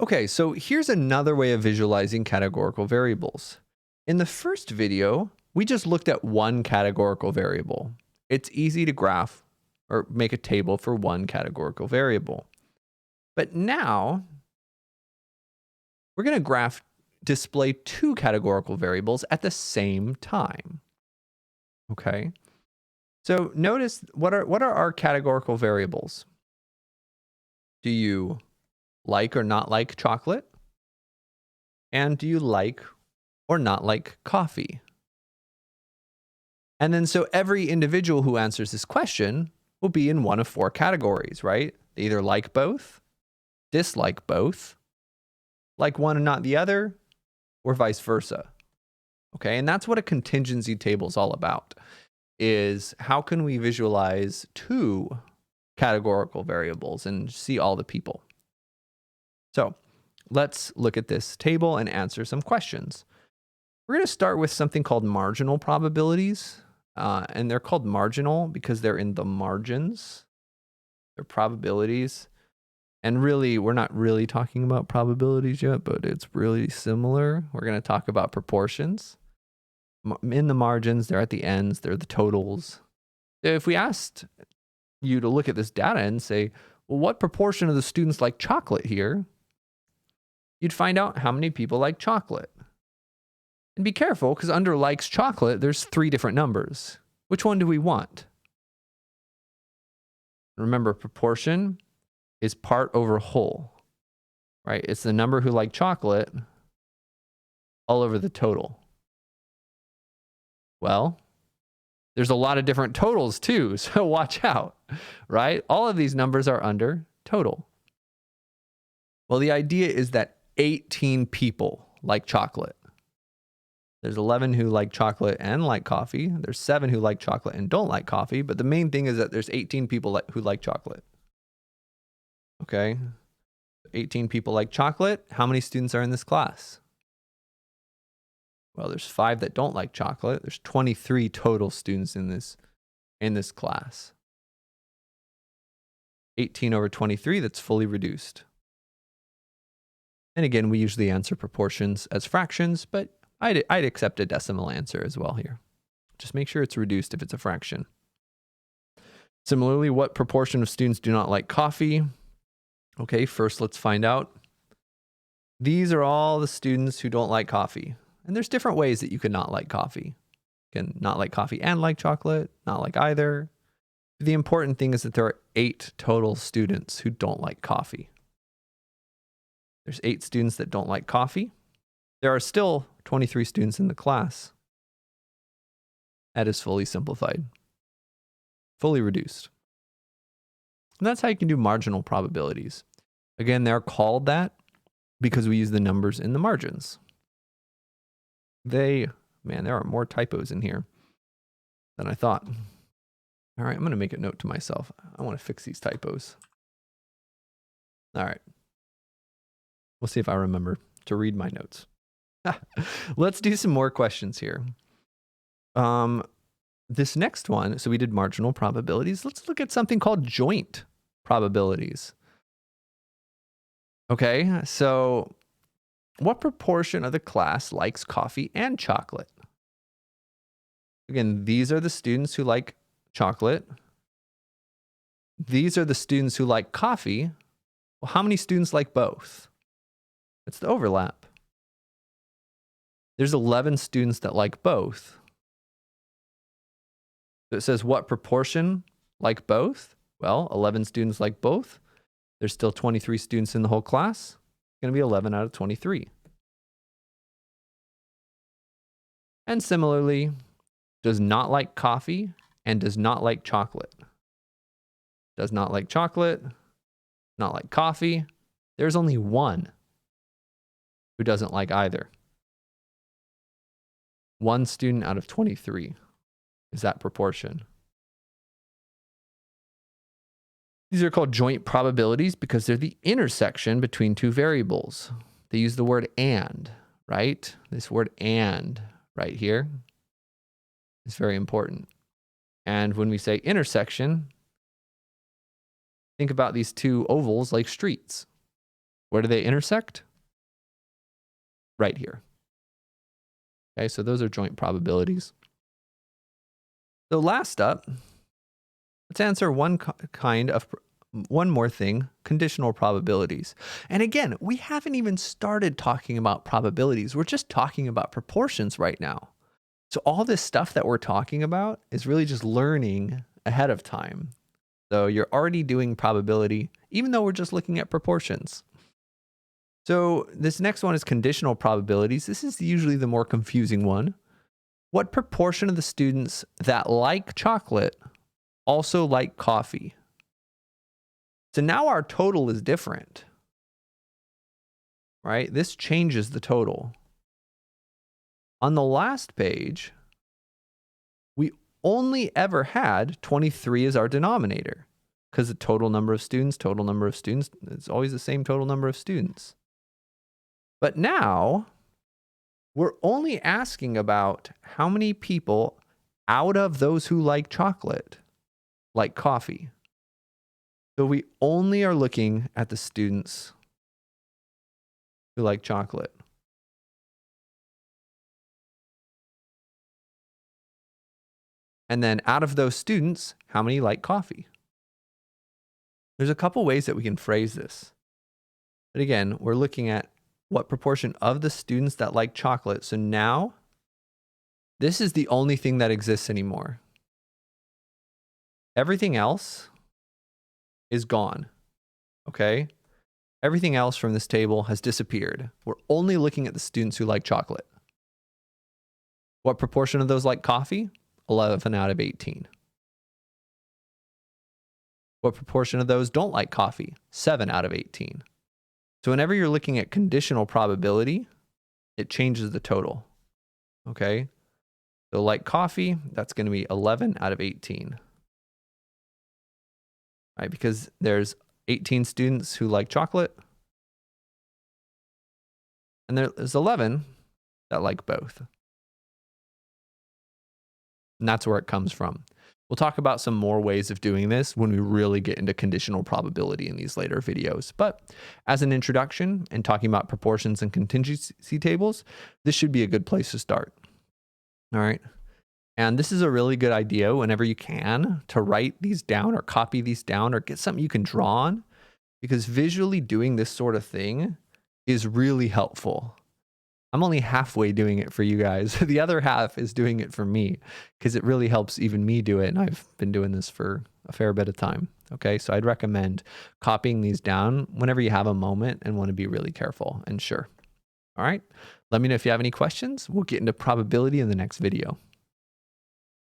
Okay, so here's another way of visualizing categorical variables. In the first video, we just looked at one categorical variable. It's easy to graph or make a table for one categorical variable. But now we're going to display two categorical variables at the same time. Okay. So notice what are our categorical variables? Do you like or not like chocolate? And do you like or not like coffee? And then so every individual who answers this question will be in one of four categories, right? They either like both, dislike both, like one and not the other, or vice versa. Okay, and that's what a contingency table is all about, is how can we visualize two categorical variables and see all the people. So let's look at this table and answer some questions. We're going to start with something called marginal probabilities. And they're called marginal because they're in the margins. They're probabilities. And really, we're not really talking about probabilities yet, but it's really similar. We're going to talk about proportions. In the margins, they're at the ends, they're the totals. If we asked you to look at this data and say, well, what proportion of the students like chocolate here? You'd find out how many people like chocolate. And be careful, because under likes chocolate, there's three different numbers. Which one do we want? Remember, proportion is part over whole, right? It's the number who like chocolate all over the total. Well, there's a lot of different totals too, so watch out, right? All of these numbers are under total. Well, the idea is that 18 people like chocolate. There's 11 who like chocolate and like coffee. There's 7 who like chocolate and don't like coffee. But the main thing is that there's 18 people who like chocolate. Okay. 18 people like chocolate. How many students are in this class? Well, there's 5 that don't like chocolate. There's 23 total students in this class. 18 over 23, that's fully reduced. And again, we usually answer proportions as fractions, but I'd accept a decimal answer as well here. Just make sure it's reduced if it's a fraction. Similarly, what proportion of students do not like coffee? Okay, first let's find out. These are all the students who don't like coffee. And there's different ways that you can not like coffee. You can not like coffee and like chocolate, not like either. The important thing is that there are 8 total students who don't like coffee. There's 8 students that don't like coffee. There are still 23 students in the class. That is fully simplified, fully reduced. And that's how you can do marginal probabilities. Again, they're called that because we use the numbers in the margins. There are more typos in here than I thought. All right, I'm going to make a note to myself. I want to fix these typos. All right. We'll see if I remember to read my notes. Let's do some more questions here. This next one, so we did marginal probabilities. Let's look at something called joint probabilities. Okay, so what proportion of the class likes coffee and chocolate? Again, these are the students who like chocolate. These are the students who like coffee. Well, how many students like both? It's the overlap. There's 11 students that like both. So it says what proportion like both? Well, 11 students like both. There's still 23 students in the whole class. It's going to be 11 out of 23. And similarly, does not like coffee and does not like chocolate. Does not like chocolate, not like coffee. There's only 1 who doesn't like either. 1 student out of 23 is that proportion. These are called joint probabilities because they're the intersection between 2 variables. They use the word and, right? This word and right here is very important. And when we say intersection, think about these 2 ovals like streets. Where do they intersect? Right here. Okay, so those are joint probabilities. So last up, let's answer one more thing, conditional probabilities. And again, we haven't even started talking about probabilities. We're just talking about proportions right now. So all this stuff that we're talking about is really just learning ahead of time. So you're already doing probability, even though we're just looking at proportions. So this next one is conditional probabilities. This is usually the more confusing one. What proportion of the students that like chocolate also like coffee? So now our total is different, right? This changes the total. On the last page, we only ever had 23 as our denominator because the total number of students, it's always the same total number of students. But now we're only asking about how many people out of those who like chocolate like coffee. So we only are looking at the students who like chocolate. And then out of those students, how many like coffee? There's a couple ways that we can phrase this. But again, we're looking at what proportion of the students that like chocolate. So now, this is the only thing that exists anymore. Everything else is gone, okay? Everything else from this table has disappeared. We're only looking at the students who like chocolate. What proportion of those like coffee? 11 out of 18. What proportion of those don't like coffee? 7 out of 18. So whenever you're looking at conditional probability, it changes the total, okay? So like coffee, that's going to be 11 out of 18. Right, because there's 18 students who like chocolate, and there's 11 that like both. And that's where it comes from. We'll talk about some more ways of doing this when we really get into conditional probability in these later videos. But as an introduction and talking about proportions and contingency tables, this should be a good place to start. All right. And this is a really good idea whenever you can to write these down or copy these down or get something you can draw on, because visually doing this sort of thing is really helpful. I'm only halfway doing it for you guys. The other half is doing it for me because it really helps even me do it. And I've been doing this for a fair bit of time. Okay, so I'd recommend copying these down whenever you have a moment and want to be really careful and sure. All right, let me know if you have any questions. We'll get into probability in the next video.